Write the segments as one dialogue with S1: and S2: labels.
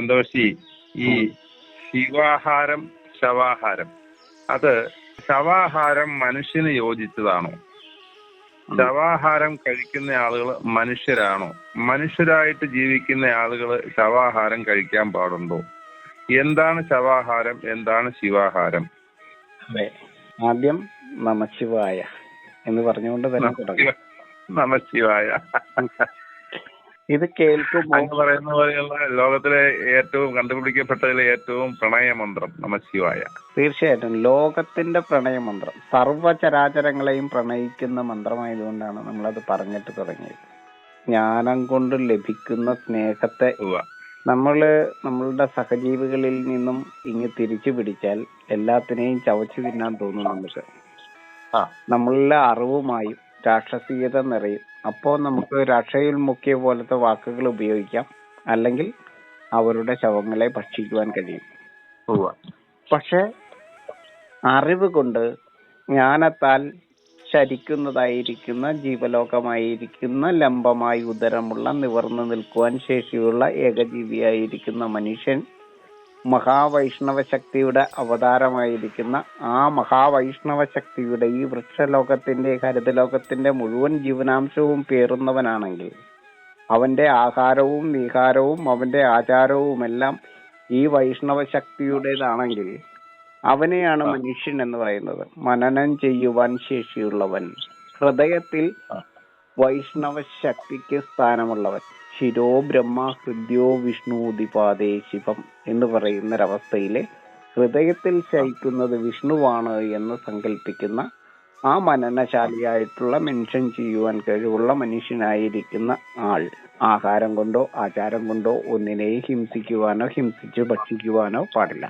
S1: സന്തോഷി, ഈ ശിവാഹാരം ശവാഹാരം, അത് ശവാഹാരം മനുഷ്യന് യോജിച്ചതാണോ? ശവാഹാരം കഴിക്കുന്ന ആളുകൾ മനുഷ്യരാണോ? മനുഷ്യരായിട്ട് ജീവിക്കുന്ന ആളുകൾ ശവാഹാരം കഴിക്കാൻ പാടുണ്ടോ? എന്താണ് ശവാഹാരം, എന്താണ് ശിവാഹാരം?
S2: അതെ, ആദ്യം നമശിവായ എന്ന് പറഞ്ഞുകൊണ്ട് തന്നെ തുടങ്ങാം.
S1: നമശിവായ.
S2: ഇത് കേൾക്കുമ്പോൾ
S1: അങ്ങ് പറയുന്ന പോലെയുള്ള ലോകത്തിലെ ഏറ്റവും കണ്ടുപിടിക്കപ്പെട്ടതിലെ ഏറ്റവും പ്രണയമന്ത്രം നമശിവായ.
S2: തീർച്ചയായിട്ടും ലോകത്തിന്റെ പ്രണയമന്ത്രം, സർവചരാചരങ്ങളെയും പ്രണയിക്കുന്ന മന്ത്രമായതുകൊണ്ടാണ് നമ്മളത് പറഞ്ഞിട്ട് തുടങ്ങിയത്. ജ്ഞാനം കൊണ്ട് ലഭിക്കുന്ന സ്നേഹത്തെ നമ്മളുടെ സഹജീവികളിൽ നിന്നും ഇങ്ങ് തിരിച്ചു പിടിച്ചാൽ എല്ലാത്തിനെയും ചവച്ചു തിന്നാൻ തോന്നും നമുക്ക്. നമ്മളുടെ അറിവുമായും രാക്ഷസീയത നിറയും. അപ്പോൾ നമുക്ക് രാക്ഷസോന്മുഖ്യ പോലത്തെ വാക്കുകൾ ഉപയോഗിക്കാം, അല്ലെങ്കിൽ അവരുടെ ശവങ്ങളെ ഭക്ഷിക്കുവാൻ കഴിയും. പക്ഷെ അറിവ് കൊണ്ട്, ജ്ഞാനത്താൽ ചരിക്കുന്നതായിരിക്കുന്ന ജീവലോകമായിരിക്കുന്ന ലംബമായി ഉദരമുള്ള നിവർന്നു നിൽക്കുവാൻ ശേഷിയുള്ള ഏകജീവിയായിരിക്കുന്ന മനുഷ്യൻ മഹാവൈഷ്ണവ ശക്തിയുടെ അവതാരമായിരിക്കുന്ന ആ മഹാവൈഷ്ണവ ശക്തിയുടെ ഈ വൃക്ഷലോകത്തിന്റെ ഹരിതലോകത്തിന്റെ മുഴുവൻ ജീവനാംശവും പേറുന്നവനാണെങ്കിൽ അവന്റെ ആഹാരവും വിഹാരവും അവന്റെ ആചാരവുമെല്ലാം ഈ വൈഷ്ണവ ശക്തിയുടേതാണെങ്കിൽ അവനെയാണ് മനുഷ്യൻ എന്ന് പറയുന്നത്. മനനം ചെയ്യുവാൻ ശേഷിയുള്ളവൻ, ഹൃദയത്തിൽ വൈഷ്ണവ ശക്തിക്ക് സ്ഥാനമുള്ളവൻ. ശിരോ ബ്രഹ്മ ഹൃദ്യോ വിഷ്ണുദിപാദേ ശിവം എന്ന് പറയുന്നൊരവസ്ഥയില് ഹൃദയത്തിൽ ശയിക്കുന്നത് വിഷ്ണുവാണ് എന്ന് സങ്കല്പിക്കുന്ന ആ മനനശാലിയായിട്ടുള്ള മെൻഷൻ ചെയ്യുവാൻ കഴിവുള്ള മനുഷ്യനായിരിക്കുന്ന ആൾ ആഹാരം കൊണ്ടോ ആചാരം കൊണ്ടോ ഒന്നിനെയും ഹിംസിക്കുവാനോ ഹിംസിച്ച് ഭക്ഷിക്കുവാനോ പാടില്ല.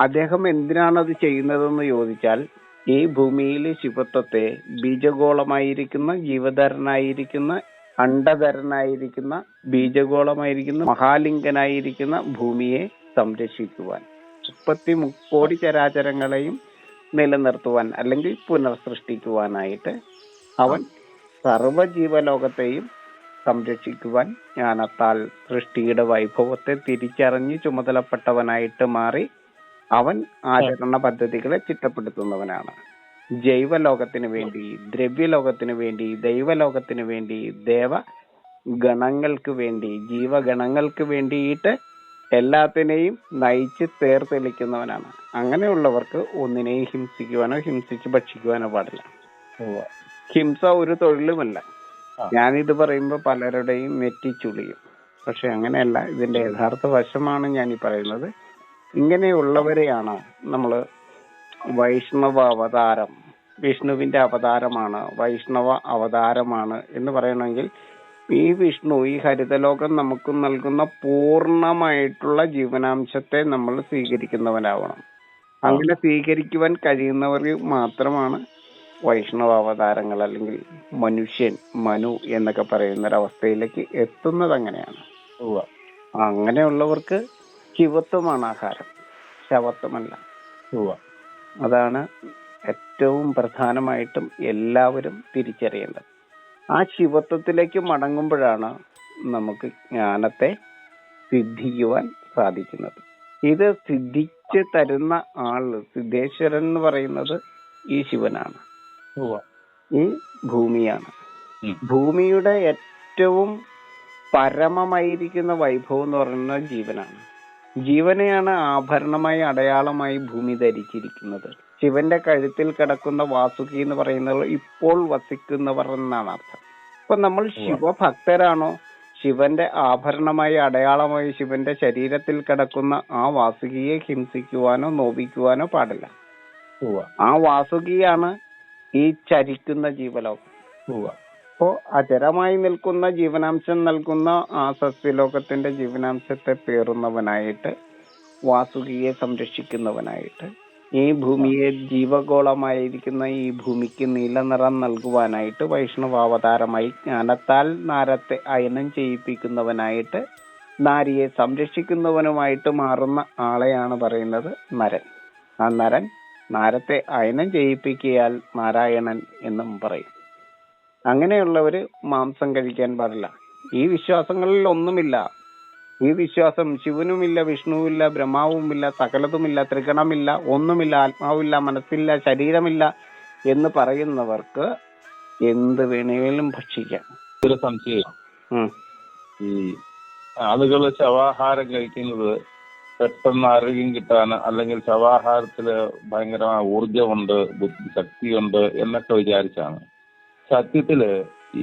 S2: അദ്ദേഹം എന്തിനാണത് ചെയ്യുന്നതെന്ന് ചോദിച്ചാൽ, ഈ ഭൂമിയിലെ ശിവത്വത്തെ ബീജഗോളമായിരിക്കുന്ന ജീവധരനായിരിക്കുന്ന അണ്ടധരനായിരിക്കുന്ന ബീജഗോളമായിരിക്കുന്ന മഹാലിംഗനായിരിക്കുന്ന ഭൂമിയെ സംരക്ഷിക്കുവാൻ, 33 കോടി ചരാചരങ്ങളെയും നിലനിർത്തുവാൻ അല്ലെങ്കിൽ പുനർസൃഷ്ടിക്കുവാനായിട്ട് അവൻ സർവ്വജീവലോകത്തെയും സംരക്ഷിക്കുവാൻ ജ്ഞാനത്താൽ സൃഷ്ടിയുടെ വൈഭവത്തെ തിരിച്ചറിഞ്ഞ് ചുമതലപ്പെട്ടവനായിട്ട് മാറി അവൻ ആചരണ പദ്ധതികളെ ചിട്ടപ്പെടുത്തുന്നവനാണ്. ജൈവലോകത്തിന് വേണ്ടി, ദ്രവ്യലോകത്തിന് വേണ്ടി, ദൈവലോകത്തിന് വേണ്ടി, ദേവഗണങ്ങൾക്ക് വേണ്ടി, ജീവഗണങ്ങൾക്ക് വേണ്ടിയിട്ട് എല്ലാത്തിനെയും നയിച്ച് തേർത്തെളിക്കുന്നവനാണ്. അങ്ങനെയുള്ളവർക്ക് ഒന്നിനെയും ഹിംസിക്കുവാനോ ഹിംസിച്ച് ഭക്ഷിക്കുവാനോ പാടില്ല. ഹിംസ ഒരു തൊഴിലുമല്ല. ഞാനിത് പറയുമ്പോൾ പലരുടെയും നെറ്റിച്ചുളിയും. പക്ഷെ അങ്ങനെയല്ല, ഇതിന്റെ യഥാർത്ഥ വശമാണ് ഞാൻ ഈ പറയുന്നത്. ഇങ്ങനെയുള്ളവരെയാണ് നമ്മൾ വൈഷ്ണവ അവതാരം, വിഷ്ണുവിന്റെ അവതാരമാണ്, വൈഷ്ണവ അവതാരമാണ് എന്ന് പറയണമെങ്കിൽ ഈ വിഷ്ണു, ഈ ഹരിതലോകം നമുക്ക് നൽകുന്ന പൂർണ്ണമായിട്ടുള്ള ജീവനാംശത്തെ നമ്മൾ സ്വീകരിക്കുന്നവനാവണം. അങ്ങനെ സ്വീകരിക്കുവാൻ കഴിയുന്നവർ മാത്രമാണ് വൈഷ്ണവ അവതാരങ്ങൾ, അല്ലെങ്കിൽ മനുഷ്യൻ, മനു എന്നൊക്കെ പറയുന്നൊരവസ്ഥയിലേക്ക് എത്തുന്നത്. അങ്ങനെയാണ്. അങ്ങനെയുള്ളവർക്ക് ശിവത്വമാണ് ആഹാരം, ശവത്വമല്ല. അതാണ് ഏറ്റവും പ്രധാനമായിട്ടും എല്ലാവരും തിരിച്ചറിയേണ്ടത്. ആ ശിവത്വത്തിലേക്ക് മടങ്ങുമ്പോഴാണ് നമുക്ക് ജ്ഞാനത്തെ സിദ്ധിക്കുവാൻ സാധിക്കുന്നത്. ഇത് സിദ്ധിച്ച് തരുന്ന ആള്, സിദ്ധേശ്വരൻ എന്ന് പറയുന്നത് ഈ ശിവനാണ്, ഈ ഭൂമിയാണ്. ഭൂമിയുടെ ഏറ്റവും പരമമായിരിക്കുന്ന വൈഭവം എന്ന് പറയുന്നത് ജീവനാണ്. ജീവനെയാണ് ആഭരണമായി, അടയാളമായി ഭൂമി ധരിച്ചിരിക്കുന്നത്. ശിവന്റെ കഴുത്തിൽ കിടക്കുന്ന വാസുകി എന്ന് പറയുന്നത് ഇപ്പോൾ വസിക്കുന്നവർ എന്നാണ് അർത്ഥം. അപ്പൊ നമ്മൾ ശിവഭക്തരാണോ, ശിവന്റെ ആഭരണമായി, അടയാളമായി ശിവന്റെ ശരീരത്തിൽ കിടക്കുന്ന ആ വാസുകിയെ ഹിംസിക്കുവാനോ നോവിക്കുവാനോ പാടില്ല. ആ വാസുകിയാണ് ഈ ചരിക്കുന്ന ജീവലോകം. അപ്പോ അചരമായി നിൽക്കുന്ന ജീവനാംശം നൽകുന്ന ആ സസ്യലോകത്തിന്റെ ജീവനാംശത്തെ പേറുന്നവനായിട്ട്, വാസുകിയെ സംരക്ഷിക്കുന്നവനായിട്ട്, ഈ ഭൂമിയെ ജീവഗോളമായിരിക്കുന്ന ഈ ഭൂമിക്ക് നീലനിറം നൽകുവാനായിട്ട് വൈഷ്ണവാവതാരമായി ജ്ഞാനത്താൽ നാരത്തെ അയനം ചെയ്യിപ്പിക്കുന്നവനായിട്ട്, നാരിയെ സംരക്ഷിക്കുന്നവനുമായിട്ട് മാറുന്ന ആളെയാണ് പറയുന്നത് നരൻ. ആ നരൻ നാരത്തെ അയനം ചെയ്യിപ്പിക്കിയാൽ നാരായണൻ എന്നും പറയും. അങ്ങനെയുള്ളവര് മാംസം കഴിക്കാൻ പാടില്ല. ഈ വിശ്വാസങ്ങളിൽ ഒന്നുമില്ല. ഈ വിശ്വാസം ശിവനുമില്ല, വിഷ്ണുവില്ല, ബ്രഹ്മാവുമില്ല, സകലതുമില്ല, ത്രിഗണമില്ല, ഒന്നുമില്ല, ആത്മാവില്ല, മനസ്സില്ല, ശരീരമില്ല എന്ന് പറയുന്നവർക്ക് എന്ത് വേണേലും ഭക്ഷിക്കാം.
S1: ഒരു സംശയം, ഈ ആളുകൾ ശവാഹാരം കഴിക്കുന്നത് പെട്ടെന്ന് ആരോഗ്യം കിട്ടാൻ, അല്ലെങ്കിൽ ശവാഹാരത്തില് ഭയങ്കരമായ ഊർജമുണ്ട്, ബുദ്ധിശക്തിയുണ്ട് എന്നൊക്കെ വിചാരിച്ചാണ്. സത്യത്തില്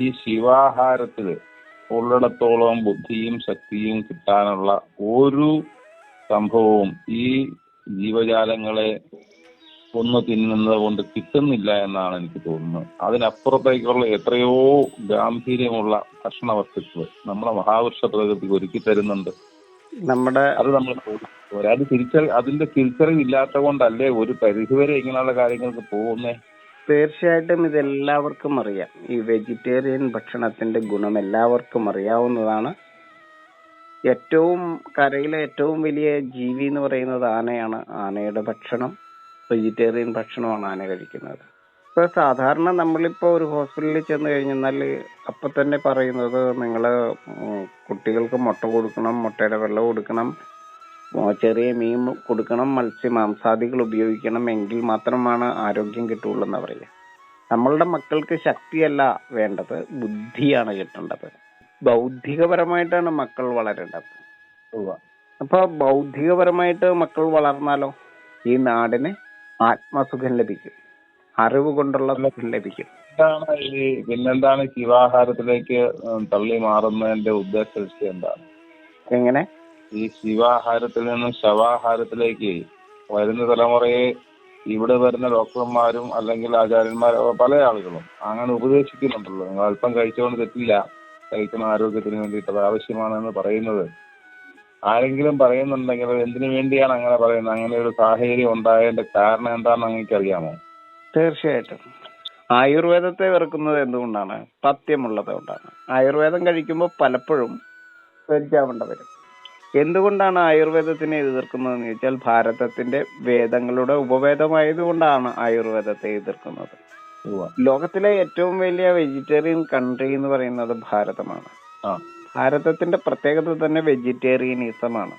S1: ഈ ശിവാഹാരത്തില് ഉള്ളിടത്തോളം ബുദ്ധിയും ശക്തിയും കിട്ടാനുള്ള ഒരു സംഭവവും ഈ ജീവജാലങ്ങളെ ഒന്ന് തിന്നുന്നത് കൊണ്ട് കിട്ടുന്നില്ല എന്നാണ് എനിക്ക് തോന്നുന്നത്. അതിനപ്പുറത്തേക്കുള്ള എത്രയോ ഗാംഭീര്യമുള്ള ഭക്ഷണ വസ്തുക്കൾ നമ്മുടെ മഹാവൃക്ഷ പ്രകൃതി ഒരുക്കി തരുന്നുണ്ട്. അത് നമ്മൾ അതിന്റെ തിരിച്ചറിവില്ലാത്ത കൊണ്ടല്ലേ ഒരു പരിധിവരെ ഇങ്ങനെയുള്ള കാര്യങ്ങൾക്ക് പോകുന്നേ.
S2: തീർച്ചയായിട്ടും ഇതെല്ലാവർക്കും അറിയാം. ഈ വെജിറ്റേറിയൻ ഭക്ഷണത്തിന്റെ ഗുണം എല്ലാവർക്കും അറിയാവുന്നതാണ്. ഏറ്റവും കരയിലെ ഏറ്റവും വലിയ ജീവി എന്ന് പറയുന്നത് ആനയാണ്. ആനയുടെ ഭക്ഷണം വെജിറ്റേറിയൻ ഭക്ഷണമാണ് ആന കഴിക്കുന്നത്. ഇപ്പൊ സാധാരണ നമ്മളിപ്പോ ഒരു ഹോസ്പിറ്റലിൽ ചെന്ന് കഴിഞ്ഞാൽ അപ്പൊ തന്നെ പറയുന്നത് നിങ്ങള് കുട്ടികൾക്ക് മുട്ട കൊടുക്കണം, മുട്ടയുടെ വെള്ളം കൊടുക്കണം, ചെറിയ മീൻ കൊടുക്കണം, മാംസാദികൾ ഉപയോഗിക്കണം, എങ്കിൽ മാത്രമാണ് ആരോഗ്യം കിട്ടുള്ളൂ എന്നാ പറയുക. നമ്മളുടെ മക്കൾക്ക് ശക്തിയല്ല വേണ്ടത്, ബുദ്ധിയാണ് കിട്ടേണ്ടത്. ബൗദ്ധികപരമായിട്ടാണ് മക്കൾ വളരേണ്ടത്. അപ്പൊ ബൗദ്ധികപരമായിട്ട് മക്കൾ വളർന്നാലോ ഈ നാടിന് ആത്മസുഖം ലഭിക്കും, അറിവ് കൊണ്ടുള്ള സുഖം ലഭിക്കും.
S1: പിന്നെന്താണ് ശിവാഹാരത്തിലേക്ക് തള്ളി മാറുന്നതിന്റെ ഉദ്ദേശം എന്താണ്?
S2: എങ്ങനെ
S1: ഈ ശിവാഹാരത്തിൽ നിന്നും ശവാഹാരത്തിലേക്ക് വരുന്ന തലമുറയെ ഇവിടെ വരുന്ന ഡോക്ടർമാരും അല്ലെങ്കിൽ ആചാര്യന്മാരും പല ആളുകളും അങ്ങനെ ഉപദേശിക്കുന്നുണ്ടല്ലോ. നിങ്ങൾ അല്പം കഴിച്ചുകൊണ്ട് തെറ്റില്ല, കഴിക്കുന്ന ആരോഗ്യത്തിന് വേണ്ടിയിട്ട് അത് ആവശ്യമാണെന്ന് പറയുന്നത് ആരെങ്കിലും പറയുന്നുണ്ടെങ്കിൽ അത് എന്തിനു വേണ്ടിയാണ് അങ്ങനെ പറയുന്നത്? അങ്ങനെ ഒരു സാഹചര്യം ഉണ്ടായതിന്റെ കാരണം എന്താണെന്ന് നിങ്ങൾക്ക് അറിയാമോ?
S2: തീർച്ചയായിട്ടും ആയുർവേദത്തെ വെറുക്കുന്നത് എന്തുകൊണ്ടാണ്? പഥ്യമുള്ളത് കൊണ്ടാണ്. ആയുർവേദം കഴിക്കുമ്പോൾ പലപ്പോഴും വെജാവേണ്ട വരും. എന്തുകൊണ്ടാണ് ആയുർവേദത്തിനെ എതിർക്കുന്നതെന്ന് ചോദിച്ചാൽ ഭാരതത്തിന്റെ വേദങ്ങളുടെ ഉപവേദമായതുകൊണ്ടാണ് ആയുർവേദത്തെ എതിർക്കുന്നത്. ലോകത്തിലെ ഏറ്റവും വലിയ വെജിറ്റേറിയൻ കൺട്രി എന്ന് പറയുന്നത് ഭാരതമാണ്. ഭാരതത്തിന്റെ പ്രത്യേകത തന്നെ വെജിറ്റേറിയനിസമാണ്.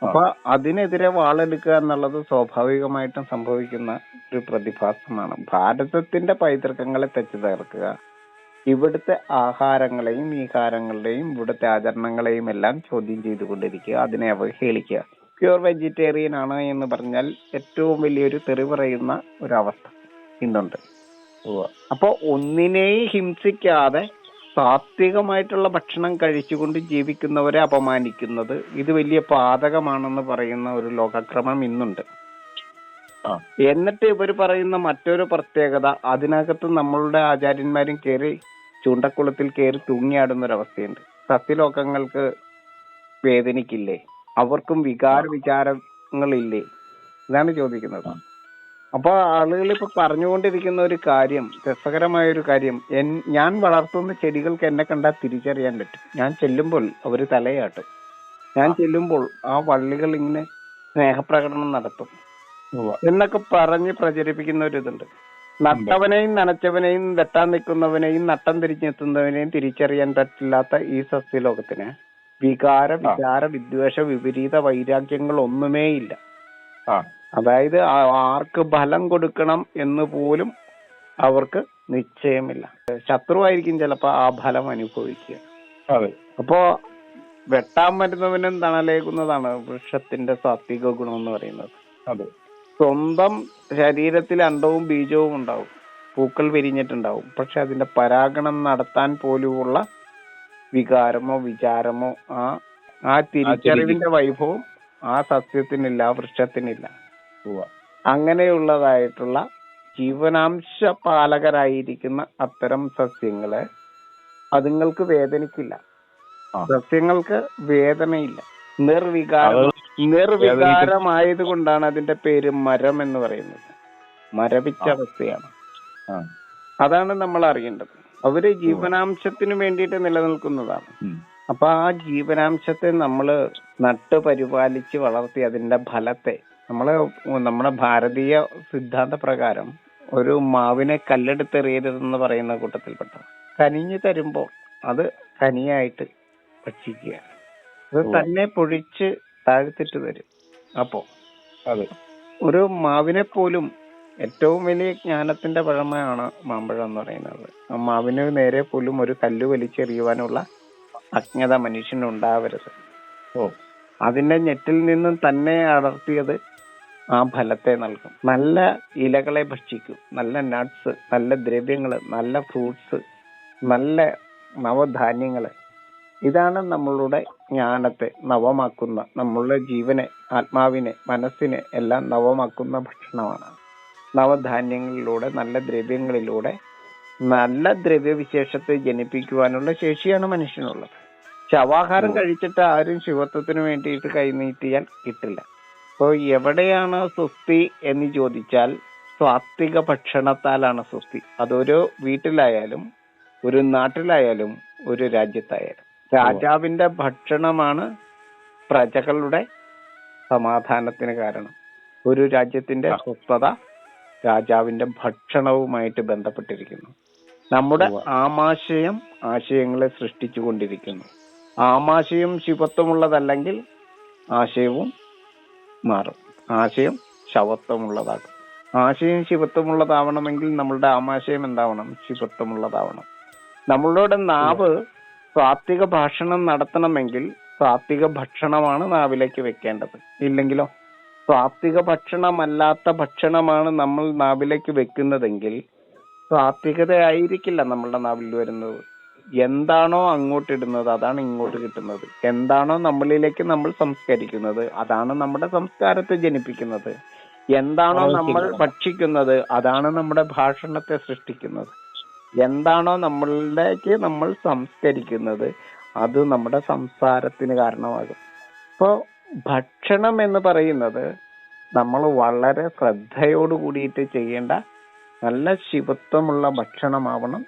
S2: അപ്പൊ അതിനെതിരെ വാളെടുക്കുക എന്നുള്ളത് സ്വാഭാവികമായിട്ടും സംഭവിക്കുന്ന ഒരു പ്രതിഭാസമാണ്. ഭാരതത്തിന്റെ പൈതൃകങ്ങളെ തെച്ചു തകർക്കുക, ഇവിടുത്തെ ആഹാരങ്ങളെയും വിഹാരങ്ങളുടെയും ഇവിടുത്തെ ആചരണങ്ങളെയും എല്ലാം ചോദ്യം ചെയ്തുകൊണ്ടിരിക്കുക, അതിനെ അവഹേളിക്കുക. പ്യൂർ വെജിറ്റേറിയൻ ആണ് എന്ന് പറഞ്ഞാൽ ഏറ്റവും വലിയൊരു തെറി പറയുന്ന ഒരവസ്ഥ ഇന്നുണ്ട്. അപ്പൊ ഒന്നിനെയും ഹിംസിക്കാതെ സാത്വികമായിട്ടുള്ള ഭക്ഷണം കഴിച്ചുകൊണ്ട് ജീവിക്കുന്നവരെ അപമാനിക്കുന്നത് ഇത് വലിയ പാതകമാണെന്ന് പറയുന്ന ഒരു ലോകക്രമം ഇന്നുണ്ട്. എന്നിട്ട് ഇവർ പറയുന്ന മറ്റൊരു പ്രത്യേകത, അതിനകത്ത് നമ്മളുടെ ആചാര്യന്മാരും കയറി ചൂണ്ടക്കുളത്തിൽ കയറി തൂങ്ങിയാടുന്ന ഒരവസ്ഥയുണ്ട്. സത്യലോകങ്ങൾക്ക് വേദനിക്കില്ലേ? അവർക്കും വിചാരങ്ങളില്ലേ? ഇതാണ് ചോദിക്കുന്നത്. അപ്പൊ ആളുകൾ ഇപ്പൊ പറഞ്ഞുകൊണ്ടിരിക്കുന്ന ഒരു കാര്യം, രസകരമായ ഒരു കാര്യം, ഞാൻ വളർത്തുന്ന ചെടികൾക്ക് എന്നെ കണ്ടാൽ തിരിച്ചറിയാൻ പറ്റും. ഞാൻ ചെല്ലുമ്പോൾ അവര് തലയാട്ടും. ഞാൻ ചെല്ലുമ്പോൾ ആ വള്ളികൾ ഇങ്ങനെ സ്നേഹപ്രകടനം നടത്തും എന്നൊക്കെ പറഞ്ഞ് പ്രചരിപ്പിക്കുന്ന ഒരു ഇതുണ്ട്. നട്ടവനെയും നനച്ചവനെയും വെട്ടാൻ നിൽക്കുന്നവനെയും നട്ടം തിരിച്ചെത്തുന്നവനെയും തിരിച്ചറിയാൻ പറ്റില്ലാത്ത ഈ സസ്യലോകത്തിന് വികാര വിചാര വിദ്വേഷ വിപരീത വൈരാഗ്യങ്ങൾ ഒന്നുമേ ഇല്ല. അതായത് ആർക്ക് ഫലം കൊടുക്കണം എന്ന് പോലും അവർക്ക് നിശ്ചയമില്ല. ശത്രുവായിരിക്കും ചിലപ്പോ ആ ഫലം അനുഭവിക്കുക. അപ്പോ വെട്ടാൻ വരുന്നവനും തണലേകുന്നതാണ് വൃക്ഷത്തിന്റെ സാത്വിക ഗുണം എന്ന് പറയുന്നത്. സ്വന്തം ശരീരത്തിൽ അണ്ടവും ബീജവും ഉണ്ടാവും, പൂക്കൾ വിരിഞ്ഞിട്ടുണ്ടാവും, പക്ഷെ അതിന്റെ പരാഗണം നടത്താൻ പോലുമുള്ള വികാരമോ വിചാരമോ ആ തിരിച്ചറിവിന്റെ വൈഭവം ആ സസ്യത്തിനില്ല, ആ വൃക്ഷത്തിനില്ല. അങ്ങനെയുള്ളതായിട്ടുള്ള ജീവനാംശ പാലകരായിരിക്കുന്ന അത്തരം സസ്യങ്ങളെ അതുങ്ങൾക്ക് വേദനിക്കില്ല. സസ്യങ്ങൾക്ക് വേദനയില്ല, നിർവികാരമായത് കൊണ്ടാണ് അതിന്റെ പേര് മരം എന്ന് പറയുന്നത്. മരവിച്ച അവസ്ഥയാണ്. അതാണ് നമ്മൾ അറിയേണ്ടത്. അവര് ജീവനാംശത്തിന് വേണ്ടിയിട്ട് നിലനിൽക്കുന്നതാണ്. അപ്പൊ ആ ജീവനാംശത്തെ നമ്മള് നട്ട് പരിപാലിച്ച് വളർത്തി അതിന്റെ ഫലത്തെ നമ്മുടെ ഭാരതീയ സിദ്ധാന്ത പ്രകാരം ഒരു മാവിനെ കല്ലെടുത്തെറിയരുതെന്ന് പറയുന്ന കൂട്ടത്തിൽപ്പെട്ട കനിഞ്ഞു തരുമ്പോൾ അത് കനിയായിട്ട് ഭക്ഷിക്കുക. അത് തന്നെ പൊഴിച്ച് താഴ്ത്തിട്ട് തരും. അപ്പോ
S1: അതെ.
S2: ഒരു മാവിനെ പോലും ഏറ്റവും വലിയ ജ്ഞാനത്തിന്റെ പഴമയാണ് മാമ്പഴം എന്ന് പറയുന്നത്. ആ മാവിന് നേരെ പോലും ഒരു കല്ല് വലിച്ചെറിയുവാനുള്ള അജ്ഞത മനുഷ്യനുണ്ടാവരുത്. അതിന്റെ ഞെട്ടിൽ നിന്നും തന്നെ അടർത്തിയത് ആ ഫലത്തെ നൽകും. നല്ല ഇലകളെ ഭക്ഷിക്കും, നല്ല നട്ട്സ്, നല്ല ദ്രവ്യങ്ങള്, നല്ല ഫ്രൂട്ട്സ്, നല്ല നവധാന്യങ്ങള്. ഇതാണ് നമ്മളുടെ ജ്ഞാനത്തെ നവമാക്കുന്ന, നമ്മളുടെ ജീവനെ, ആത്മാവിനെ, മനസ്സിനെ എല്ലാം നവമാക്കുന്ന ഭക്ഷണമാണ്. നവധാന്യങ്ങളിലൂടെ, നല്ല ദ്രവ്യങ്ങളിലൂടെ നല്ല ദ്രവ്യവിശേഷത്തെ ജനിപ്പിക്കുവാനുള്ള ശേഷിയാണ് മനുഷ്യനുള്ളത്. ശവാഹാരം കഴിച്ചിട്ട് ആരും ശിവത്വത്തിന് വേണ്ടിയിട്ട് കൈനീട്ടിയാൽ കിട്ടില്ല. അപ്പോൾ എവിടെയാണ് സ്വസ്തി എന്ന് ചോദിച്ചാൽ സ്വാത്വിക ഭക്ഷണത്താലാണ് സ്വസ്തി. അതൊരു വീട്ടിലായാലും ഒരു നാട്ടിലായാലും ഒരു രാജ്യത്തായാലും. രാജാവിന്റെ ഭക്ഷണമാണ് പ്രജകളുടെ സമാധാനത്തിന് കാരണം. ഒരു രാജ്യത്തിന്റെ സ്വസ്ഥത രാജാവിന്റെ ഭക്ഷണവുമായിട്ട് ബന്ധപ്പെട്ടിരിക്കുന്നു. നമ്മുടെ ആശയങ്ങളെ സൃഷ്ടിച്ചുകൊണ്ടിരിക്കുന്നു. ആമാശയം ശിവത്വമുള്ളതല്ലെങ്കിൽ ആശയവും മാറും, ആശയം ശവത്വമുള്ളതാകും. ആശയം ശിവത്വമുള്ളതാവണമെങ്കിൽ നമ്മളുടെ ആമാശയം എന്താവണം? ശിവത്വമുള്ളതാവണം. നമ്മളുടെ നാവ് സാത്വിക ഭാഷണം നടത്തണമെങ്കിൽ സാത്വിക ഭക്ഷണമാണ് നാവിലേക്ക് വെക്കേണ്ടത്. ഇല്ലെങ്കിലോ സാത്വിക ഭക്ഷണമല്ലാത്ത ഭക്ഷണമാണ് നമ്മൾ നാവിലേക്ക് വെക്കുന്നതെങ്കിൽ സാത്വികത ആയിരിക്കില്ല നമ്മളുടെ നാവിൽ വരുന്നത്. എന്താണോ അങ്ങോട്ട് ഇടുന്നത് അതാണ് ഇങ്ങോട്ട് കിട്ടുന്നത്. എന്താണോ നമ്മളിലേക്ക് നമ്മൾ സംസ്കരിക്കുന്നത് അതാണ് നമ്മുടെ സംസ്കാരത്തെ ജനിപ്പിക്കുന്നത്. എന്താണോ നമ്മൾ ഭക്ഷിക്കുന്നത് അതാണ് നമ്മുടെ ഭാഷണത്തെ സൃഷ്ടിക്കുന്നത്. എന്താണോ നമ്മളിലേക്ക് നമ്മൾ സംസ്കരിക്കുന്നത് അത് നമ്മുടെ സംസാരത്തിന് കാരണമാകും. ഇപ്പോ ഭക്ഷണം എന്ന് പറയുന്നത് നമ്മൾ വളരെ ശ്രദ്ധയോട് കൂടിയിട്ട് ചെയ്യേണ്ട നല്ല ശിവത്വമുള്ള ഭക്ഷണമാവണം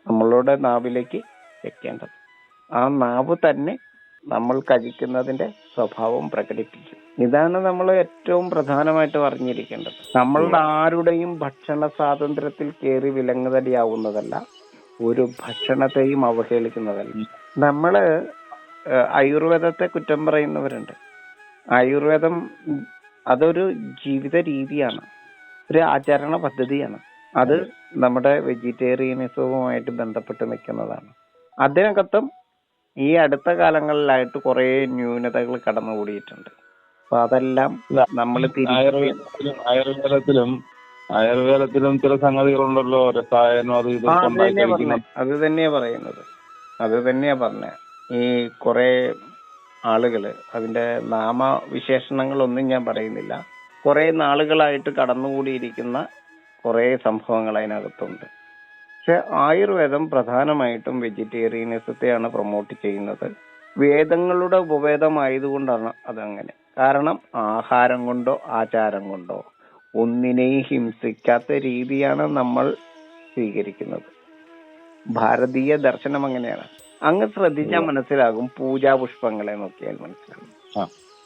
S2: നമ്മളുടെ നാവിലേക്ക് വെക്കേണ്ടത്. ആ നാവ് തന്നെ നമ്മൾ കഴിക്കുന്നതിന്റെ സ്വഭാവം പ്രകടിപ്പിക്കും. ഇതാണ് നമ്മൾ ഏറ്റവും പ്രധാനമായിട്ട് അറിഞ്ഞിരിക്കേണ്ടത്. നമ്മളുടെ ആരുടെയും ഭക്ഷണ സ്വാതന്ത്ര്യത്തിൽ കയറി വിലങ്ങുതടിയാവുന്നതല്ല, ഒരു ഭക്ഷണത്തെയും അവഹേളിക്കുന്നതല്ല. നമ്മള് ആയുർവേദത്തെ കുറ്റം പറയുന്നവരുണ്ട്. ആയുർവേദം അതൊരു ജീവിത രീതിയാണ്, ഒരു ആചരണ പദ്ധതിയാണ്. അത് നമ്മുടെ വെജിറ്റേറിയനിസവുമായിട്ട് ബന്ധപ്പെട്ട് നിൽക്കുന്നതാണ്. അതിനകത്തും ഈ അടുത്ത കാലങ്ങളിലായിട്ട് കുറെ ന്യൂനതകൾ കടന്നുകൂടിയിട്ടുണ്ട്. അപ്പൊ അതെല്ലാം നമ്മൾ
S1: ആയുർവേദത്തിലും ചില സംഗതികളുണ്ടല്ലോ, രസായനം അത്
S2: അത് തന്നെയാ പറഞ്ഞത്. ഈ കുറെ ആളുകള് അതിന്റെ നാമവിശേഷണങ്ങളൊന്നും ഞാൻ പറയുന്നില്ല. കുറെ നാളുകളായിട്ട് കടന്നുകൂടിയിരിക്കുന്ന കുറെ സംഭവങ്ങൾ അതിനകത്തുണ്ട്. പക്ഷെ ആയുർവേദം പ്രധാനമായിട്ടും വെജിറ്റേറിയനിസത്തെയാണ് പ്രൊമോട്ട് ചെയ്യുന്നത്. വേദങ്ങളുടെ ഉപവേദമായതുകൊണ്ടാണ് അതങ്ങനെ. കാരണം ആഹാരം കൊണ്ടോ ആചാരം കൊണ്ടോ ഒന്നിനെയും ഹിംസിക്കാത്ത രീതിയാണ് നമ്മൾ സ്വീകരിക്കുന്നത്. ഭാരതീയ ദർശനം അങ്ങനെയാണ്. അങ്ങ് ശ്രദ്ധിച്ചാൽ മനസ്സിലാകും. പൂജാപുഷ്പങ്ങളെ നോക്കിയാൽ മനസ്സിലാകും.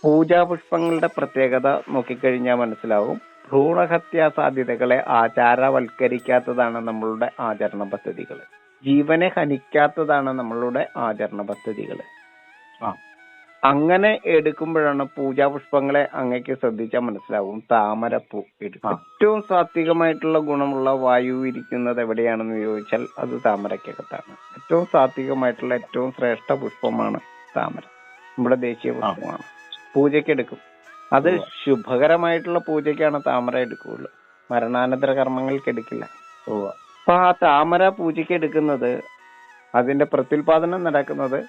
S2: പൂജാപുഷ്പങ്ങളുടെ പ്രത്യേകത നോക്കിക്കഴിഞ്ഞാൽ മനസ്സിലാകും. ഭ്രൂണഹത്യാ സാധ്യതകളെ ആചാരവൽക്കരിക്കാത്തതാണ് നമ്മളുടെ ആചരണ പദ്ധതികൾ. ജീവനെ ഹനിക്കാത്തതാണ് നമ്മളുടെ ആചരണ പദ്ധതികൾ. അങ്ങനെ എടുക്കുമ്പോഴാണ് പൂജാപുഷ്പങ്ങളെ അങ്ങേക്ക് ശ്രദ്ധിച്ചാൽ മനസ്സിലാവും. താമരപ്പൂ എടുക്കും. ഏറ്റവും സാത്വികമായിട്ടുള്ള ഗുണമുള്ള വായു ഇരിക്കുന്നത് എവിടെയാണെന്ന് ചോദിച്ചാൽ അത് താമരക്കകത്താണ്. ഏറ്റവും സാത്വികമായിട്ടുള്ള ഏറ്റവും ശ്രേഷ്ഠ പുഷ്പമാണ് താമര. നമ്മുടെ ദേശീയ പുഷ്പമാണ്. പൂജയ്ക്ക് എടുക്കും. അത് ശുഭകരമായിട്ടുള്ള പൂജയ്ക്കാണ് താമര എടുക്കുകയുള്ളൂ, മരണാനന്തര കർമ്മങ്ങൾക്ക് എടുക്കില്ല. അപ്പൊ ആ താമര പൂജയ്ക്ക് എടുക്കുന്നത് അതിന്റെ പ്രത്യുൽപാദനം നടക്കുന്നത്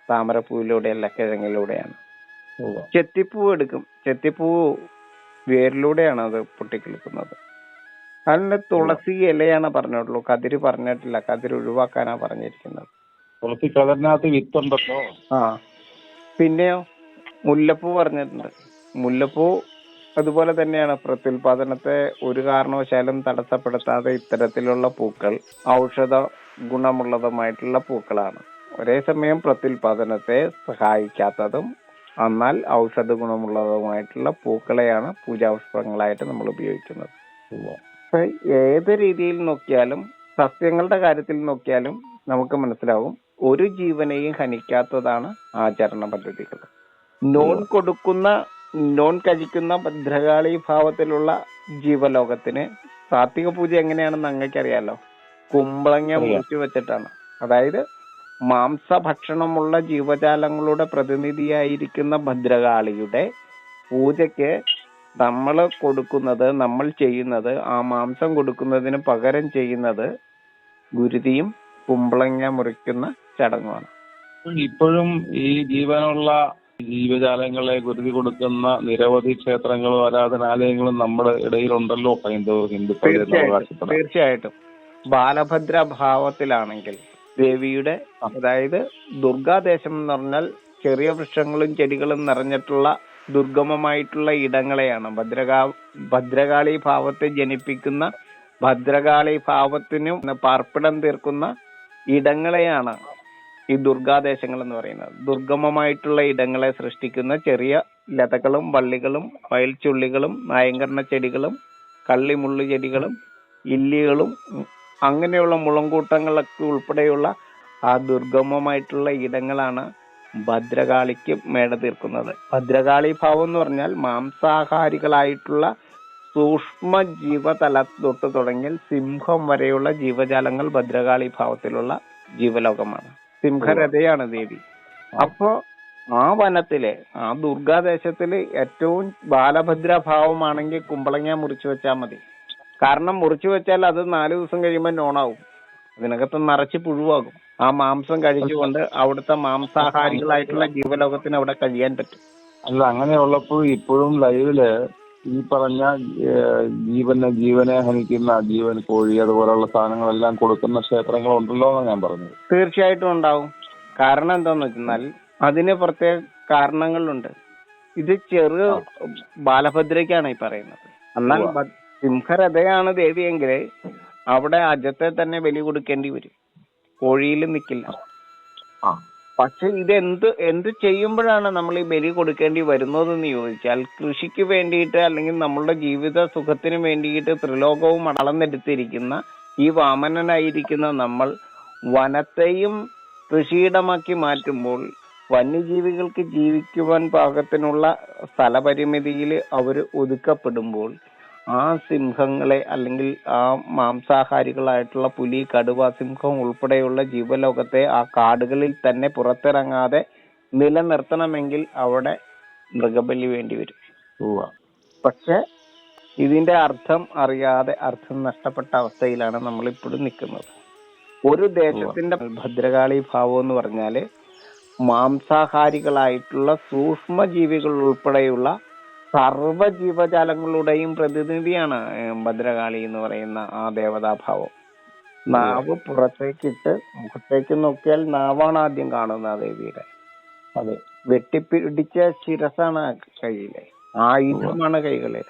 S2: താമരപ്പൂവിലൂടെയല്ല, കിഴങ്ങിലൂടെയാണ്. ചെത്തിപ്പൂ എടുക്കും. ചെത്തിപ്പൂ വേരിലൂടെയാണ് അത് പൊട്ടിക്കിളിക്കുന്നത്. അതിന്റെ തുളസി ഇലയാണ് പറഞ്ഞിട്ടുള്ളൂ, കതിര് പറഞ്ഞിട്ടില്ല. കതിര് ഒഴിവാക്കാനാ പറഞ്ഞിരിക്കുന്നത്.
S1: തുളസി കതിരിനകത്ത് വിത്തുണ്ടല്ലോ.
S2: പിന്നെയോ മുല്ലപ്പൂ പറഞ്ഞിട്ടുണ്ട്. മുല്ലപ്പൂ അതുപോലെ തന്നെയാണ്. പ്രത്യുൽപാദനത്തെ ഒരു കാരണവശാലും തടസ്സപ്പെടുത്താതെ ഇത്തരത്തിലുള്ള പൂക്കൾ ഔഷധ ഗുണമുള്ളതുമായിട്ടുള്ള പൂക്കളാണ്. ഒരേ സമയം പ്രത്യുൽപാദനത്തെ സഹായിക്കാത്തതും എന്നാൽ ഔഷധ ഗുണമുള്ളതുമായിട്ടുള്ള പൂക്കളെയാണ് പൂജാപുഷ്പങ്ങളായിട്ട് നമ്മൾ ഉപയോഗിക്കുന്നത്. ഏത് രീതിയിൽ നോക്കിയാലും സസ്യങ്ങളുടെ കാര്യത്തിൽ നോക്കിയാലും നമുക്ക് മനസ്സിലാവും ഒരു ജീവനെയും ഹനിക്കാത്തതാണ് ആചരണ പദ്ധതികൾ. നോൺ കഴിക്കുന്ന ഭദ്രകാളി ഭാവത്തിലുള്ള ജീവലോകത്തിന് സാത്വിക പൂജ എങ്ങനെയാണെന്ന് അങ്ങേക്കറിയാലോ. കുമ്പളങ്ങ മുറിച്ചു വെച്ചിട്ടാണ്. അതായത് മാംസഭക്ഷണമുള്ള ജീവജാലങ്ങളുടെ പ്രതിനിധിയായിരിക്കുന്ന ഭദ്രകാളിയുടെ പൂജയ്ക്ക് നമ്മൾ ചെയ്യുന്നത് ആ മാംസം കൊടുക്കുന്നതിന് പകരം ചെയ്യുന്നത് ഗുരുതിയും കുമ്പളങ്ങ മുറിക്കുന്ന ചടങ്ങുമാണ്.
S1: ഇപ്പോഴും ഈ ജീവനുള്ള ജീവജാലങ്ങളെ ഗുരുതി കൊടുക്കുന്ന നിരവധി ക്ഷേത്രങ്ങളും ആരാധനാലയങ്ങളും നമ്മുടെ ഇടയിലുണ്ടല്ലോ.
S2: തീർച്ചയായിട്ടും ബാലഭദ്ര ഭാവത്തിലാണെങ്കിൽ ദേവിയുടെ, അതായത് ദുർഗാദേശം എന്ന് പറഞ്ഞാൽ ചെറിയ വൃക്ഷങ്ങളും ചെടികളും നിറഞ്ഞിട്ടുള്ള ദുർഗമമായിട്ടുള്ള ഇടങ്ങളെയാണ് ഭദ്രകാളി ഭാവത്തെ ജനിപ്പിക്കുന്ന, ഭദ്രകാളി ഭാവത്തിന് പാർപ്പിടം തീർക്കുന്ന ഇടങ്ങളെയാണ് ഈ ദുർഗാദേശങ്ങൾ എന്ന് പറയുന്നത്. ദുർഗമമായിട്ടുള്ള ഇടങ്ങളെ സൃഷ്ടിക്കുന്ന ചെറിയ ലതകളും വള്ളികളും വയൽച്ചുള്ളികളും നായങ്കർണ ചെടികളും കള്ളിമുള്ളു ചെടികളും ഇല്ലികളും അങ്ങനെയുള്ള മുളങ്കൂട്ടങ്ങളൊക്കെ ഉൾപ്പെടെയുള്ള ആ ദുർഗമമായിട്ടുള്ള ഇടങ്ങളാണ് ഭദ്രകാളിക്ക് മേട തീർക്കുന്നത്. ഭദ്രകാളി ഭാവം എന്ന് പറഞ്ഞാൽ മാംസാഹാരികളായിട്ടുള്ള സൂക്ഷ്മ ജീവതല തൊട്ട് തുടങ്ങിയാൽ സിംഹം വരെയുള്ള ജീവജാലങ്ങൾ ഭദ്രകാളി ഭാവത്തിലുള്ള ജീവലോകമാണ്. സിംഹരഥയാണ് ദേവി. അപ്പോ ആ വനത്തിലെ ആ ദുർഗാദേശത്തില് ഏറ്റവും ബാലഭദ്ര ഭാവമാണെങ്കിൽ കുമ്പളങ്ങ മുറിച്ചു വെച്ചാൽ മതി. കാരണം മുറിച്ചു വെച്ചാൽ അത് 4 ദിവസം കഴിയുമ്പോൾ നോണാവും, അതിനകത്ത് നിറച്ച് പുഴുവാകും. ആ മാംസം കഴിച്ചുകൊണ്ട് അവിടുത്തെ മാംസാഹാരികളായിട്ടുള്ള ജീവലോകത്തിന് അവിടെ കഴിയാൻ പറ്റും.
S1: അല്ല, അങ്ങനെയുള്ളപ്പോൾ ഇപ്പോഴും ലൈവില് ഈ പറഞ്ഞ ജീവനെ ഹനിക്കുന്ന ജീവൻ കോഴി അതുപോലുള്ള സാധനങ്ങളെല്ലാം കൊടുക്കുന്ന ക്ഷേത്രങ്ങളുണ്ടല്ലോ എന്നാണ് ഞാൻ പറഞ്ഞത്.
S2: തീർച്ചയായിട്ടും ഉണ്ടാവും. കാരണം എന്താന്ന് വെച്ചാൽ അതിന് പ്രത്യേക കാരണങ്ങളുണ്ട്. ഇത് ചെറു ബാലഭദ്രയ്ക്കാണ് ഈ പറയുന്നത്. എന്നാൽ സിംഹരഥയാണ് ദേവിയെങ്കിൽ അവിടെ അജത്തെ തന്നെ ബലി കൊടുക്കേണ്ടി വരും, കോഴിയിൽ നിൽക്കില്ല. പക്ഷെ ഇത് എന്ത് ചെയ്യുമ്പോഴാണ് നമ്മൾ ഈ ബലി കൊടുക്കേണ്ടി വരുന്നതെന്ന് ചോദിച്ചാൽ, കൃഷിക്ക് വേണ്ടിയിട്ട് അല്ലെങ്കിൽ നമ്മളുടെ ജീവിത സുഖത്തിന് വേണ്ടിയിട്ട് ത്രിലോകവും അളന്നെടുത്തിരിക്കുന്ന ഈ വാമനനായിരിക്കുന്ന നമ്മൾ വനത്തെയും കൃഷിയിടമാക്കി മാറ്റുമ്പോൾ വന്യജീവികൾക്ക് ജീവിക്കുവാൻ പാകത്തിനുള്ള സ്ഥലപരിമിതിയിൽ അവർ ഒതുക്കപ്പെടുമ്പോൾ ആ സിംഹങ്ങളെ അല്ലെങ്കിൽ ആ മാംസാഹാരികളായിട്ടുള്ള പുലി, കടുവ, സിംഹം ഉൾപ്പെടെയുള്ള ജീവലോകത്തെ ആ കാടുകളിൽ തന്നെ പുറത്തിറങ്ങാതെ നിലനിർത്തണമെങ്കിൽ അവിടെ മൃഗബലി വേണ്ടി വരും. പക്ഷെ ഇതിന്റെ അർത്ഥം അറിയാതെ അർത്ഥം നഷ്ടപ്പെട്ട അവസ്ഥയിലാണ് നമ്മൾ ഇപ്പോഴും നിൽക്കുന്നത്. ഒരു ദേശത്തിന്റെ ഭദ്രകാളി ഭാവം എന്ന് പറഞ്ഞാല് മാംസാഹാരികളായിട്ടുള്ള സൂക്ഷ്മജീവികൾ ഉൾപ്പെടെയുള്ള സർവ്വ ജീവജാലങ്ങളുടെയും പ്രതിനിധിയാണ് ഭദ്രകാളി എന്ന് പറയുന്ന ആ ദേവതാഭാവം. നാവ് പുറത്തേക്കിട്ട് മുഖത്തേക്ക് നോക്കിയാൽ നാവാണ് ആദ്യം കാണുന്നത് ദേവിയുടെ. അതെ, വെട്ടിപ്പിടിച്ച ശിരസാണ് കയ്യിലെ, ആയുധമാണ് കൈകളിൽ.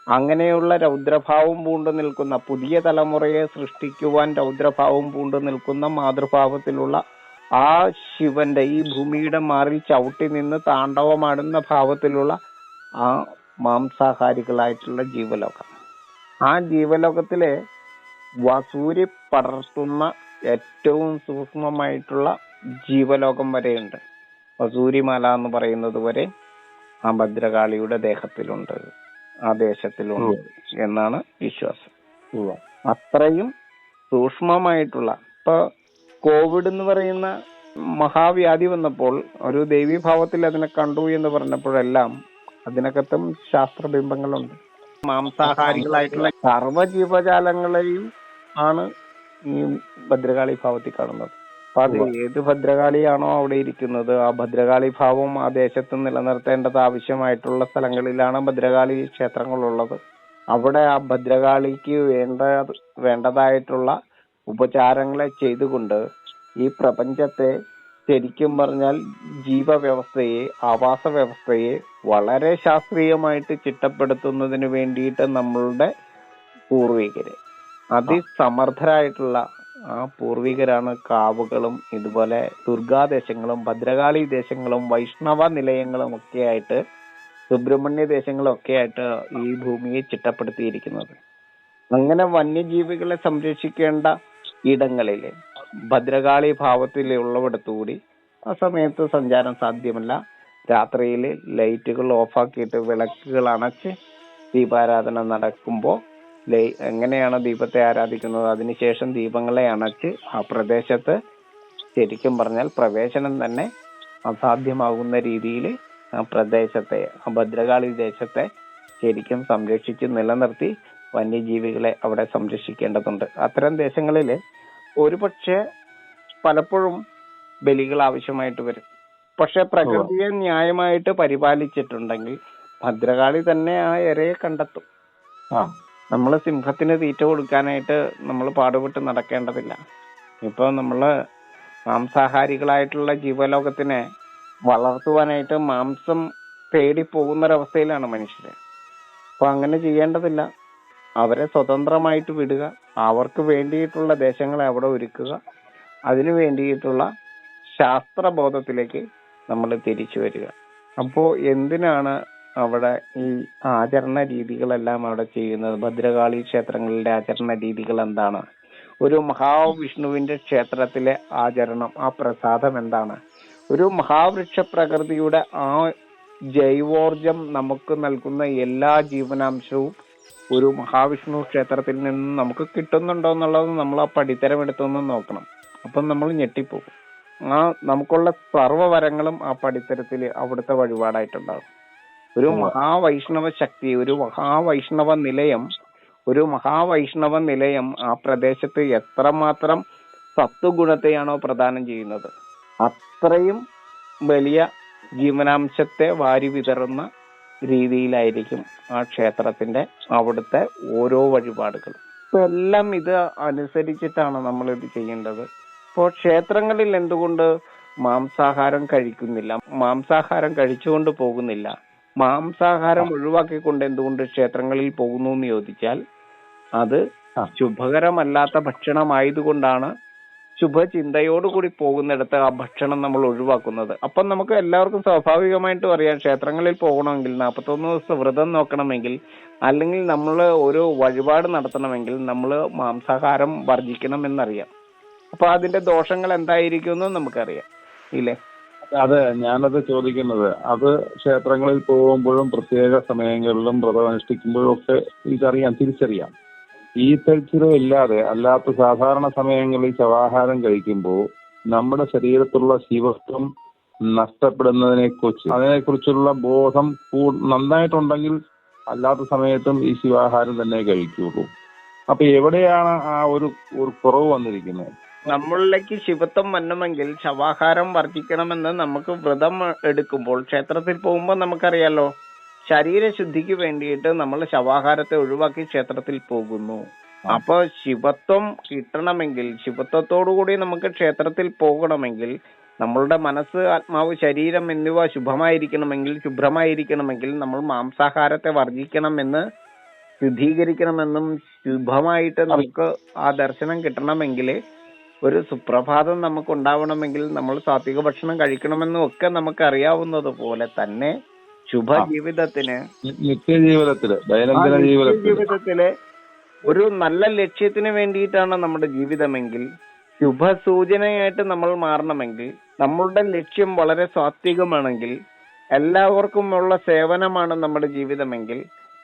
S2: അങ്ങനെയുള്ള രൗദ്രഭാവം പൂണ്ടു നിൽക്കുന്ന, പുതിയ തലമുറയെ സൃഷ്ടിക്കുവാൻ രൗദ്രഭാവം പൂണ്ടു നിൽക്കുന്ന മാതൃഭാവത്തിലുള്ള ആ ശിവന്റെ ഈ ഭൂമിയുടെ മാറിൽ ചവിട്ടി നിന്ന് താണ്ഡവമാടുന്ന ഭാവത്തിലുള്ള ആ മാംസാഹാരികളായിട്ടുള്ള ജീവലോകം. ആ ജീവലോകത്തിലെ വസൂരി പടർത്തുന്ന ഏറ്റവും സൂക്ഷ്മമായിട്ടുള്ള ജീവലോകം വരെയുണ്ട്. വസൂരിമല എന്ന് പറയുന്നത് വരെ ആ ഭദ്രകാളിയുടെ ദേഹത്തിലുണ്ട്, ആ ദേശത്തിലുണ്ട് എന്നാണ് വിശ്വാസം. അത്രയും സൂക്ഷ്മമായിട്ടുള്ള, ഇപ്പൊ കോവിഡ് എന്ന് പറയുന്ന മഹാവ്യാധി വന്നപ്പോൾ ഒരു ദേവീഭാവത്തിൽ അതിനെ കണ്ടു എന്ന് പറഞ്ഞപ്പോഴെല്ലാം അതിനകത്തും ശാസ്ത്രബിംബങ്ങളുണ്ട്. മാംസാഹാരികളായിട്ടുള്ള സർവ്വ ജീവജാലങ്ങളെയും ആണ് ഈ ഭദ്രകാളി ഭാവത്തിൽ കാണുന്നത്. അപ്പൊ അത് ഏത് ഭദ്രകാളിയാണോ അവിടെ ഇരിക്കുന്നത്, ആ ഭദ്രകാളി ഭാവം ആ ദേശത്ത് നിലനിർത്തേണ്ടത് ആവശ്യമായിട്ടുള്ള സ്ഥലങ്ങളിലാണ് ഭദ്രകാളി ക്ഷേത്രങ്ങളുള്ളത്. അവിടെ ആ ഭദ്രകാളിക്ക് വേണ്ടതായിട്ടുള്ള ഉപചാരങ്ങളെ ചെയ്തുകൊണ്ട് ഈ പ്രപഞ്ചത്തെ, ശരിക്കും പറഞ്ഞാൽ ജീവവ്യവസ്ഥയെ, ആവാസ വ്യവസ്ഥയെ വളരെ ശാസ്ത്രീയമായിട്ട് ചിട്ടപ്പെടുത്തുന്നതിന് വേണ്ടിയിട്ട് നമ്മളുടെ പൂർവികര്, അതിസമർത്ഥരായിട്ടുള്ള ആ പൂർവികരാണ് കാവുകളും ഇതുപോലെ ദുർഗാദേശങ്ങളും ഭദ്രകാളി ദേശങ്ങളും വൈഷ്ണവ നിലയങ്ങളും ഒക്കെ ആയിട്ട്, സുബ്രഹ്മണ്യ ദേശങ്ങളും ഒക്കെ ആയിട്ട് ഈ ഭൂമിയെ ചിട്ടപ്പെടുത്തിയിരിക്കുന്നത്. അങ്ങനെ വന്യജീവികളെ സംരക്ഷിക്കേണ്ട ഇടങ്ങളില് ഭദ്രകാളി ഭാവത്തിലുള്ളവിടത്തുകൂടി ആ സമയത്ത് സഞ്ചാരം സാധ്യമല്ല. രാത്രിയിൽ ലൈറ്റുകൾ ഓഫാക്കിയിട്ട് വിളക്കുകൾ അണച്ച് ദീപാരാധന നടക്കുമ്പോൾ എങ്ങനെയാണ് ദീപത്തെ ആരാധിക്കുന്നത്, അതിനുശേഷം ദീപങ്ങളെ അണച്ച് ആ പ്രദേശത്ത് ശരിക്കും പറഞ്ഞാൽ പ്രവേശനം തന്നെ അസാധ്യമാകുന്ന രീതിയിൽ ആ പ്രദേശത്തെ, ആ ഭദ്രകാളി ദേശത്തെ ശരിക്കും സംരക്ഷിച്ച് നിലനിർത്തി വന്യജീവികളെ അവിടെ സംരക്ഷിക്കേണ്ടതുണ്ട്. അത്തരം ദേശങ്ങളിൽ ഒരുപക്ഷെ പലപ്പോഴും ബലികൾ ആവശ്യമായിട്ട് വരും. പക്ഷെ പ്രകൃതിയെ ന്യായമായിട്ട് പരിപാലിച്ചിട്ടുണ്ടെങ്കിൽ ഭദ്രകാളി തന്നെ ആ ഇരയെ കണ്ടെത്തും. നമ്മൾ സിംഹത്തിന് തീറ്റ കൊടുക്കാനായിട്ട് നമ്മൾ പാടുപെട്ട് നടക്കേണ്ടതില്ല. ഇപ്പൊ നമ്മള് മാംസാഹാരികളായിട്ടുള്ള ജീവലോകത്തിനെ വളർത്തുവാനായിട്ട് മാംസം തേടി പോകുന്നൊരവസ്ഥയിലാണ് മനുഷ്യര്. അപ്പൊ അങ്ങനെ ചെയ്യേണ്ടതില്ല. അവരെ സ്വതന്ത്രമായിട്ട് വിടുക, അവർക്ക് വേണ്ടിയിട്ടുള്ള ദേശങ്ങളെ അവിടെ ഒരുക്കുക, അതിനു വേണ്ടിയിട്ടുള്ള ശാസ്ത്രബോധത്തിലേക്ക് നമ്മൾ തിരിച്ചു വരിക. അപ്പോ എന്തിനാണ് അവിടെ ഈ ആചരണ രീതികളെല്ലാം അവിടെ ചെയ്യുന്നത്? ഭദ്രകാളി ക്ഷേത്രങ്ങളിലെ ആചരണ രീതികൾ എന്താണ്? ഒരു മഹാവിഷ്ണുവിന്റെ ക്ഷേത്രത്തിലെ ആചരണം, ആ പ്രസാദം എന്താണ്? ഒരു മഹാവൃക്ഷ പ്രകൃതിയുടെ ആ ജൈവോർജം നമുക്ക് നൽകുന്ന എല്ലാ ജീവനാംശവും ഒരു മഹാവിഷ്ണു ക്ഷേത്രത്തിൽ നിന്ന് നമുക്ക് കിട്ടുന്നുണ്ടോ എന്നുള്ളത് നമ്മൾ ആ പടിത്തരം എടുത്തൊന്ന് നോക്കണം. അപ്പം നമ്മൾ ഞെട്ടിപ്പോകും. ആ നമുക്കുള്ള സർവ്വവരങ്ങളും ആ പടിത്തരത്തിൽ അവിടുത്തെ വഴിപാടായിട്ടുണ്ടാകും. ഒരു മഹാവൈഷ്ണവ ശക്തി, ഒരു മഹാവൈഷ്ണവ നിലയം ആ പ്രദേശത്ത് എത്രമാത്രം സത്വഗുണത്തെയാണോ പ്രദാനം ചെയ്യുന്നത്, അത്രയും വലിയ ജീവനാംശത്തെ വാരി വിതറുന്ന രീതിയിലായിരിക്കും ആ ക്ഷേത്രത്തിന്റെ അവിടുത്തെ ഓരോ വഴിപാടുകളും. ഇപ്പൊ എല്ലാം ഇത് അനുസരിച്ചിട്ടാണ് നമ്മൾ ഇത് ചെയ്യേണ്ടത്. ഇപ്പോ ക്ഷേത്രങ്ങളിൽ എന്തുകൊണ്ട് മാംസാഹാരം കഴിക്കുന്നില്ല, മാംസാഹാരം കഴിച്ചുകൊണ്ട് പോകുന്നില്ല, മാംസാഹാരം ഒഴിവാക്കിക്കൊണ്ട് എന്തുകൊണ്ട് ക്ഷേത്രങ്ങളിൽ പോകുന്നു എന്ന് ചോദിച്ചാൽ അത് ശുഭകരമല്ലാത്ത ഭക്ഷണമായതുകൊണ്ടാണ് ശുഭചിന്തയോടുകൂടി പോകുന്നിടത്ത് ആ ഭക്ഷണം നമ്മൾ ഒഴിവാക്കുന്നത്. അപ്പം നമുക്ക് എല്ലാവർക്കും സ്വാഭാവികമായിട്ടും അറിയാം, ക്ഷേത്രങ്ങളിൽ പോകണമെങ്കിൽ 41 ദിവസം വ്രതം നോക്കണമെങ്കിൽ, അല്ലെങ്കിൽ നമ്മൾ ഒരു വഴിപാട് നടത്തണമെങ്കിൽ നമ്മൾ മാംസാഹാരം വർജിക്കണമെന്നറിയാം. അപ്പൊ അതിന്റെ ദോഷങ്ങൾ എന്തായിരിക്കും നമുക്കറിയാം ഇല്ലേ?
S1: അതെ, ഞാനത് ചോദിക്കുന്നത്, അത് ക്ഷേത്രങ്ങളിൽ പോകുമ്പോഴും പ്രത്യേക സമയങ്ങളിലും വ്രതം അനുഷ്ഠിക്കുമ്പോഴും ഒക്കെ തിരിച്ചറിയാം. ഈ തിരിച്ചറിവില്ലാതെ അല്ലാത്ത സാധാരണ സമയങ്ങളിൽ ശവാഹാരം കഴിക്കുമ്പോൾ നമ്മുടെ ശരീരത്തിലുള്ള ശിവത്വം അതിനെക്കുറിച്ചുള്ള ബോധം നന്നായിട്ടുണ്ടെങ്കിൽ അല്ലാത്ത സമയത്തും ഈ ശിവാഹാരം തന്നെ കഴിക്കുള്ളൂ. അപ്പൊ എവിടെയാണ് ആ ഒരു കുറവ് വന്നിരിക്കുന്നത്?
S2: നമ്മളിലേക്ക് ശിവത്വം വരണമെങ്കിൽ ശവാഹാരം വർജിക്കണമെന്ന് നമുക്ക് വ്രതം എടുക്കുമ്പോൾ ക്ഷേത്രത്തിൽ പോകുമ്പോൾ നമുക്കറിയാലോ, ശരീരശുദ്ധിക്ക് വേണ്ടിയിട്ട് നമ്മൾ ശവാഹാരത്തെ ഒഴിവാക്കി ക്ഷേത്രത്തിൽ പോകുന്നു. അപ്പൊ ശിവത്വം കിട്ടണമെങ്കിൽ, ശിവത്വത്തോടുകൂടി നമുക്ക് ക്ഷേത്രത്തിൽ പോകണമെങ്കിൽ, നമ്മളുടെ മനസ്സ്, ആത്മാവ്, ശരീരം എന്നിവ ശുഭ്രമായിരിക്കണമെങ്കിൽ നമ്മൾ മാംസാഹാരത്തെ വർജിക്കണമെന്ന് ശുദ്ധീകരിക്കണമെന്നും ശുഭമായിട്ട് നമുക്ക് ആ ദർശനം കിട്ടണമെങ്കിൽ, ഒരു സുപ്രഭാതം നമുക്ക് ഉണ്ടാവണമെങ്കിൽ നമ്മൾ സാത്വിക ഭക്ഷണം കഴിക്കണമെന്നും ഒക്കെ നമുക്ക് അറിയാവുന്നത് പോലെ തന്നെ ശുഭജീവിതത്തിന്,
S1: ദൈനംദിന
S2: ജീവിതത്തിലെ ഒരു നല്ല ലക്ഷ്യത്തിന് വേണ്ടിയിട്ടാണ് നമ്മുടെ ജീവിതമെങ്കിൽ, ശുഭസൂചനയായിട്ട് നമ്മൾ മാറണമെങ്കിൽ, നമ്മളുടെ ലക്ഷ്യം വളരെ സാത്വികമാണെങ്കിൽ, എല്ലാവർക്കുമുള്ള സേവനമാണ് നമ്മുടെ ജീവിതമെങ്കിൽ,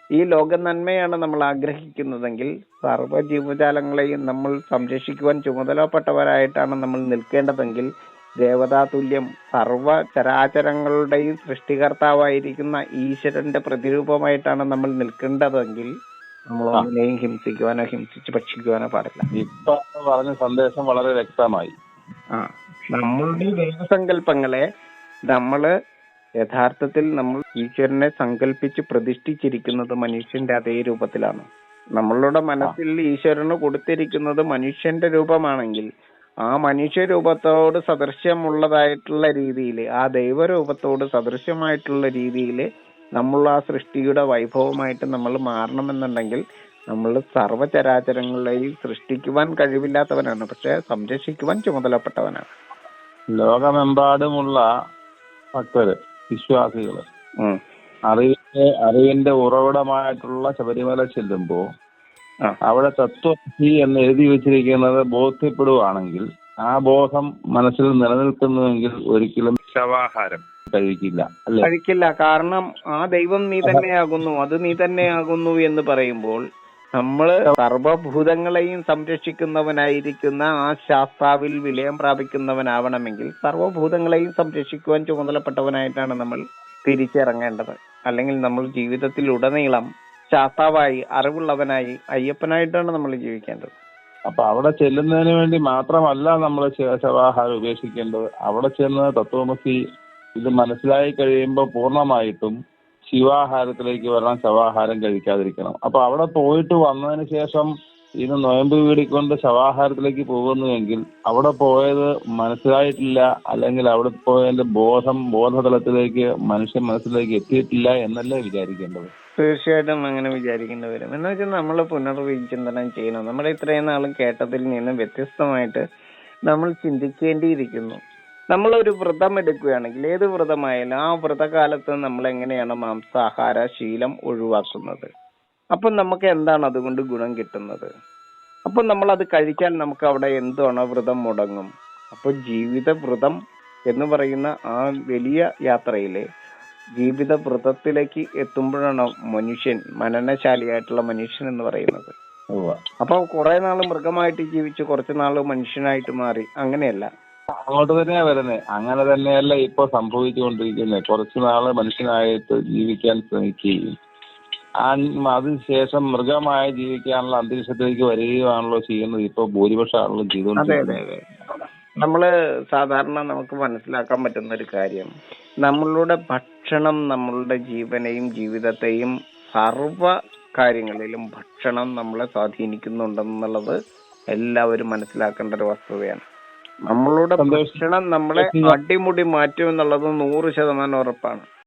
S2: ഈ ലോക നന്മയാണ് നമ്മൾ ആഗ്രഹിക്കുന്നതെങ്കിൽ, സർവ്വ ജീവജാലങ്ങളെയും നമ്മൾ സംരക്ഷിക്കുവാൻ ചുമതലപ്പെട്ടവരായിട്ടാണ് നമ്മൾ നിൽക്കേണ്ടതെങ്കിൽ, ദേവതാതുല്യം സർവ്വ ചരാചരങ്ങളുടെയും സൃഷ്ടികർത്താവായിരിക്കുന്ന ഈശ്വരന്റെ പ്രതിരൂപമായിട്ടാണ് നമ്മൾ നിൽക്കേണ്ടതെങ്കിൽ നമ്മൾ ഒന്നിനെയും ഹിംസിക്കുവാനോ ഹിംസിച്ച് ഭക്ഷിക്കുവാനോ പാടില്ല.
S1: ഇപ്പൊ പറഞ്ഞ സന്ദേശം വളരെ വ്യക്തമായി.
S2: നമ്മളുടെ ദൈവസങ്കല്പങ്ങളെ നമ്മള് യഥാർത്ഥത്തിൽ നമ്മൾ ഈശ്വരനെ സങ്കല്പിച്ച് പ്രതിഷ്ഠിച്ചിരിക്കുന്നത് മനുഷ്യന്റെ അതേ രൂപത്തിലാണ്. നമ്മളുടെ മനസ്സിൽ ഈശ്വരന് കൊടുത്തിരിക്കുന്നത് മനുഷ്യന്റെ രൂപമാണെങ്കിൽ, ആ മനുഷ്യരൂപത്തോട് സദൃശ്യമുള്ളതായിട്ടുള്ള രീതിയിൽ, ആ ദൈവരൂപത്തോട് സദൃശ്യമായിട്ടുള്ള രീതിയിൽ നമ്മൾ ആ സൃഷ്ടിയുടെ വൈഭവമായിട്ട് നമ്മൾ മാറണമെന്നുണ്ടെങ്കിൽ നമ്മൾ സർവ്വചരാചരങ്ങളെയും സൃഷ്ടിക്കുവാൻ കഴിവില്ലാത്തവനാണ്, പക്ഷെ സംരക്ഷിക്കുവാൻ ചുമതലപ്പെട്ടവനാണ്.
S1: ലോകമെമ്പാടുമുള്ള ഭക്തര്, വിശ്വാസികള് അറിവിന്റെ ഉറവിടമായിട്ടുള്ള ശബരിമല ചെല്ലുമ്പോ അവിടെ തത്വമസി എന്ന് എഴുതി വെച്ചിരിക്കുന്നത് ബോധ്യപ്പെടുവാണെങ്കിൽ ആ ബോധം മനസ്സിൽ നിലനിൽക്കുന്നുവെങ്കിൽ ഒരിക്കലും ശവാഹാരം കഴിക്കില്ല, അല്ലെ?
S2: കഴിക്കില്ല. കാരണം ആ ദൈവം നീ തന്നെയാകുന്നു, അത് നീ തന്നെയാകുന്നു എന്ന് പറയുമ്പോൾ നമ്മള് സർവഭൂതങ്ങളെയും സംരക്ഷിക്കുന്നവനായിരിക്കുന്ന ആ ശാസ്താവിൽ വിലയം പ്രാപിക്കുന്നവനാവണമെങ്കിൽ സർവഭൂതങ്ങളെയും സംരക്ഷിക്കുവാൻ ചുമതലപ്പെട്ടവനായിട്ടാണ് നമ്മൾ തിരിച്ചിറങ്ങേണ്ടത്. അല്ലെങ്കിൽ നമ്മൾ ജീവിതത്തിൽ ഉടനീളം ശാസ്താവായി, അറിവുള്ളവനായി, അയ്യപ്പനായിട്ടാണ് നമ്മൾ ജീവിക്കേണ്ടത്.
S1: അപ്പൊ അവിടെ ചെല്ലുന്നതിന് വേണ്ടി മാത്രമല്ല നമ്മൾ ശവാഹാരം ഉപേക്ഷിക്കേണ്ടത്. അവിടെ ചെന്ന് തത്വമസി ഇത് മനസ്സിലായി കഴിയുമ്പോൾ പൂർണ്ണമായിട്ടും ശിവാഹാരത്തിലേക്ക് വരണം, ശവാഹാരം കഴിക്കാതിരിക്കണം. അപ്പൊ അവിടെ പോയിട്ട് വന്നതിന് ശേഷം ഇത് നൊയമ്പ് വീടിക്കൊണ്ട് ശവാഹാരത്തിലേക്ക് പോകുന്നുവെങ്കിൽ അവിടെ പോയത് മനസ്സിലായിട്ടില്ല, അല്ലെങ്കിൽ അവിടെ പോയതിന്റെ ബോധതലത്തിലേക്ക് മനുഷ്യ മനസ്സിലേക്ക് എത്തിയിട്ടില്ല എന്നല്ലേ വിചാരിക്കേണ്ടത്?
S2: തീർച്ചയായിട്ടും അങ്ങനെ വിചാരിക്കേണ്ടി വരും. എന്ന് വെച്ചാൽ നമ്മൾ പുനർവിചിന്തനം ചെയ്യണം. നമ്മൾ ഇത്രയും നാളും കേട്ടതിൽ നിന്ന് വ്യത്യസ്തമായിട്ട് നമ്മൾ ചിന്തിക്കേണ്ടിയിരിക്കുന്നു. നമ്മളൊരു വ്രതം എടുക്കുകയാണെങ്കിൽ, ഏത് വ്രതമായാലും ആ വ്രതകാലത്ത് നമ്മൾ എങ്ങനെയാണ് മാംസാഹാര ശീലം ഒഴിവാക്കുന്നത്? അപ്പം നമുക്ക് എന്താണ് അതുകൊണ്ട് ഗുണം കിട്ടുന്നത്? അപ്പം നമ്മൾ അത് കഴിച്ചാൽ നമുക്ക് അവിടെ എന്താണ് വ്രതം മുടങ്ങും. അപ്പോൾ ജീവിത വ്രതം എന്ന് പറയുന്ന ആ വലിയ യാത്രയിലെ ജീവിത വ്രതത്തിലേക്ക് എത്തുമ്പോഴാണ് മനുഷ്യൻ, മനനശാലിയായിട്ടുള്ള മനുഷ്യൻ എന്ന് പറയുന്നത്. അപ്പൊ കുറെ നാള് മൃഗമായിട്ട് ജീവിച്ച് കുറച്ചു നാള് മനുഷ്യനായിട്ട് മാറി, അങ്ങനെയല്ല.
S1: അങ്ങോട്ട് തന്നെയാ വരുന്നത്. അങ്ങനെ തന്നെയല്ല ഇപ്പൊ സംഭവിച്ചുകൊണ്ടിരിക്കുന്നത്. കുറച്ചു നാള് മനുഷ്യനായിട്ട് ജീവിക്കാൻ ശ്രമിക്കുകയും അതിനുശേഷം മൃഗമായി ജീവിക്കാനുള്ള അന്തരീക്ഷത്തിലേക്ക് വരികയാണല്ലോ ചെയ്യുന്നത്. ഇപ്പൊ ഭൂരിപക്ഷം ആളുകളും ചെയ്തുകൊണ്ടിരിക്കുന്നത്.
S2: നമ്മള് സാധാരണ നമുക്ക് മനസ്സിലാക്കാൻ പറ്റുന്ന ഒരു കാര്യം, നമ്മളുടെ ഭക്ഷണം നമ്മളുടെ ജീവനെയും ജീവിതത്തെയും സർവ കാര്യങ്ങളിലും ഭക്ഷണം നമ്മളെ സ്വാധീനിക്കുന്നുണ്ടെന്നുള്ളത് എല്ലാവരും മനസ്സിലാക്കേണ്ട ഒരു വസ്തുതയാണ്. നമ്മളുടെ ഭക്ഷണം നമ്മളെ അടിമുടി മാറ്റും എന്നുള്ളത് 100% ഉറപ്പാണ്.